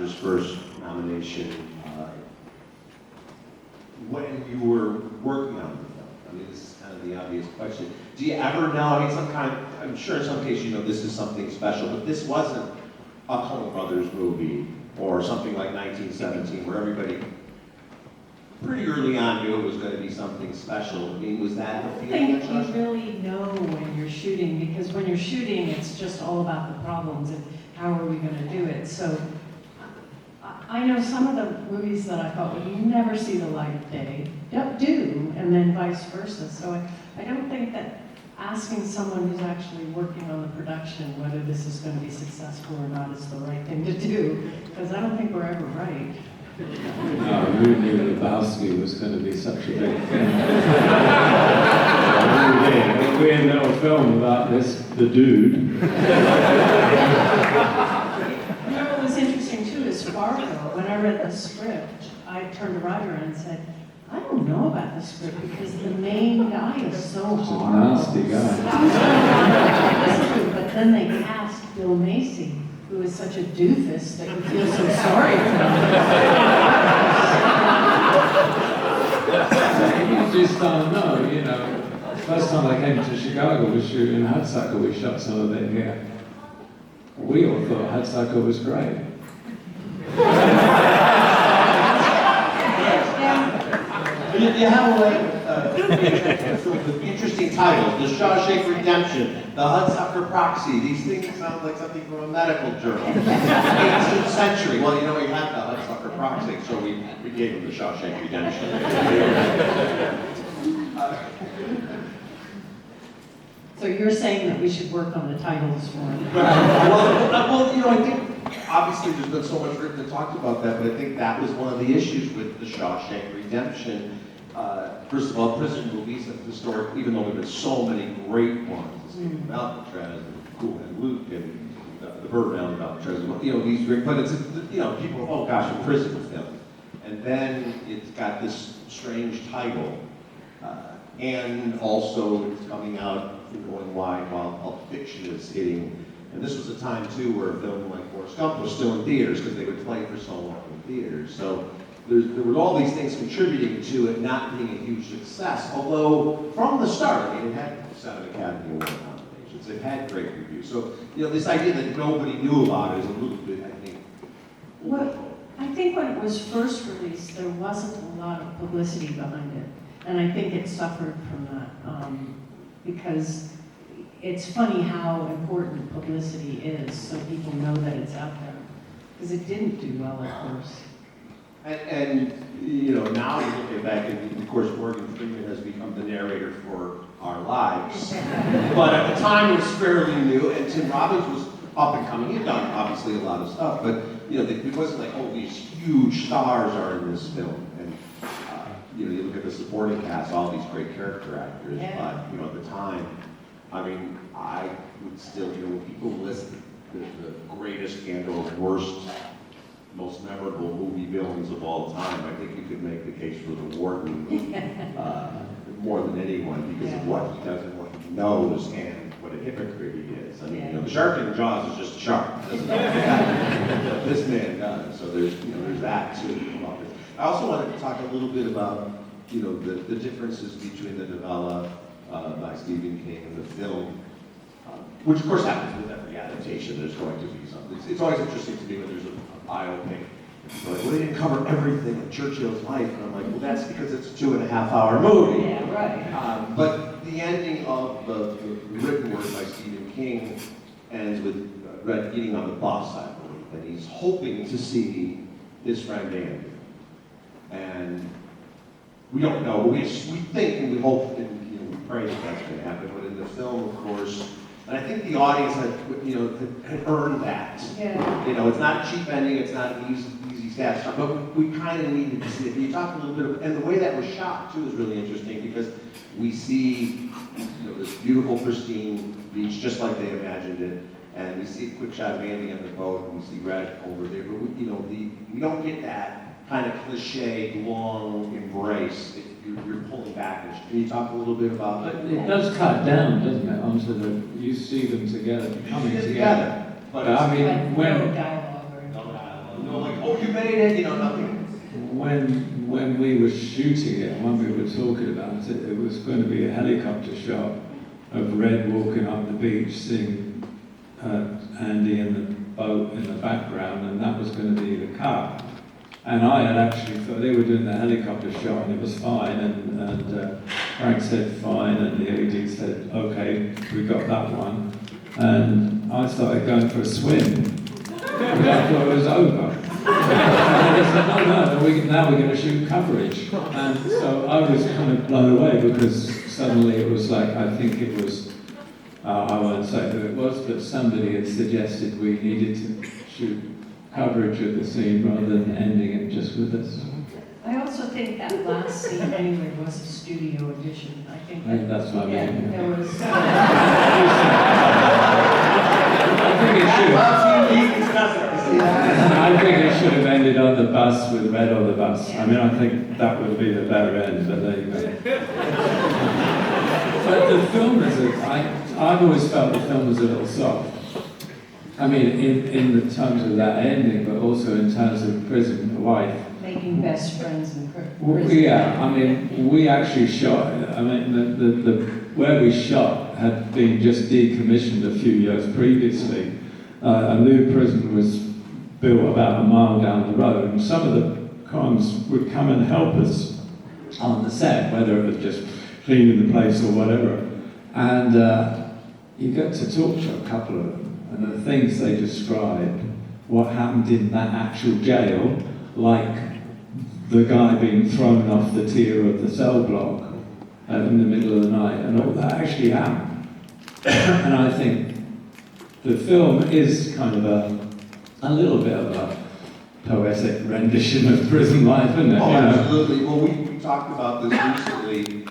Roger's first nomination, when you were working on the film? I mean, this is kind of the obvious question. Do you ever know, I mean, I'm sure in some cases you know this is something special, but this wasn't a Coen Brothers movie or something like 1917 where everybody pretty early on knew it was going to be something special. I mean, was that the I feeling? think you really know when you're shooting, because when you're shooting, it's just all about the problems and how are we going to do it. So I know some of the movies that I thought would never see the light of day do, and then vice versa. So I don't think that asking someone who's actually working on the production whether this is going to be successful or not is the right thing to do, because I don't think we're ever right. No, who knew Lebowski was going to be such a big thing? We had no film about this, the dude. You know what was interesting too is Fargo. When I read the script, I turned to Roger and said, I don't know about the script because the main guy is so horrible. Nasty guy. But then they cast Bill Macy, who is such a doofus that you feel so sorry for him. You just don't know, you know. First time I came to Chicago was shooting Hudsucker. We shot some of it here. We all thought Hudsucker was great. You have a way with interesting titles, The Shawshank Redemption, The Hudsucker Proxy. These things sound like something from a medical journal. 18th century. Well, you know, we had the Hudsucker Proxy, so we gave him The Shawshank Redemption. So you're saying that we should work on the titles for him? Well, you know, I think obviously there's been so much written and talked about that, but I think that was one of the issues with The Shawshank Redemption. First of all, prison movies have historic, even though there have been so many great ones, Alcatraz and Cool and Luke and the Birdman of Alcatraz, you know, these great, but it's, you know, people, oh gosh, a prison film. And then it's got this strange title, and also it's coming out and going wide while Pulp Fiction is hitting. And this was a time too where a film like Forrest Gump was still in theaters because they would play for so long in theaters. So there were all these things contributing to it not being a huge success. Although from the start, I mean, it had 7 Academy Award nominations. It had great reviews. So you know, this idea that nobody knew about it is a little bit, I think. Well, I think when it was first released, there wasn't a lot of publicity behind it, and I think it suffered from that because it's funny how important publicity is, so people know that it's out there, because it didn't do well at first. And you know, now we're looking back, and of course Morgan Freeman has become the narrator for our lives. But at the time it was fairly new, and Tim Robbins was up and coming. He'd done obviously a lot of stuff, but you know, it wasn't like, oh, these huge stars are in this film. And you know, you look at the supporting cast, all these great character actors. Yeah. But you know, at the time, I mean, I would still, you know, when people list the greatest and or worst, most memorable movie villains of all time, I think you could make the case for the Warden more than anyone because of what he does and what he knows and what a hypocrite he is. I mean, you know, the shark in Jaws is just a shark. Doesn't know what this man does. So there's, you know, there's that too. I also wanted to talk a little bit about, you know, the differences between the novella by Stephen King and the film, which of course happens with every adaptation. There's going to be something. It's always interesting to me when there's a biopic. People are like, well, they didn't cover everything in Churchill's life, and I'm like, well, that's because it's a 2.5-hour movie. Yeah, right. But the ending of the written word by Stephen King ends with Red eating on the bus, I believe, and he's hoping to see his friend Andy. And we don't know, we think and we hope and you know, we pray that that's going to happen. But in the film, of course, and I think the audience had earned that. Yeah. You know, it's not a cheap ending, it's not an easy stat stuff, but we kind of needed to see it. You talk a little bit about, and the way that was shot too is really interesting because we see, you know, this beautiful, pristine beach just like they imagined it, and we see a quick shot of Andy on the boat, and we see Red over there, but we, you know, we don't get that kind of cliched, long embrace. You're pulling back. Can you talk a little bit about But it does cut down, doesn't it, onto the, you see them together, coming together. But I mean, Like when... no dialogue or no, like you made it, you know, nothing. When we were shooting it, when we were talking about it, it was going to be a helicopter shot of Red walking up the beach, seeing Andy in the boat in the background, and that was going to be the cut. And I had actually thought they were doing the helicopter shot, and it was fine, and Frank said fine, and the AD said, okay, we got that one. And I started going for a swim, because I thought it was over. And they said, no, now we're going to shoot coverage. And so I was kind of blown away, because suddenly it was like, I think it was, I won't say who it was, but somebody had suggested we needed to shoot coverage of the scene rather than ending it just with us. I also think that last scene anyway was a studio edition. I think That's what I mean. there was. I think it should have. Deakins doesn't. I think it should have ended on the bus with Red on the bus. I mean, I think that would be the better end, but there you go. But the film I've always felt the film was a little soft. I mean, in the terms of that ending, but also in terms of prison, the wife. Making best friends in Well, prison. yeah, I mean, we actually shot, I mean, the where we shot had been just decommissioned a few years previously. A new prison was built about a mile down the road, and some of the cons would come and help us on the set, whether it was just cleaning the place or whatever. And you get to talk to a couple of them, and the things they described, what happened in that actual jail, like the guy being thrown off the tier of the cell block in the middle of the night, and all that actually happened. And I think the film is kind of a little bit of a poetic rendition of prison life, isn't it? Oh, You know? absolutely. Well, we talked about this recently.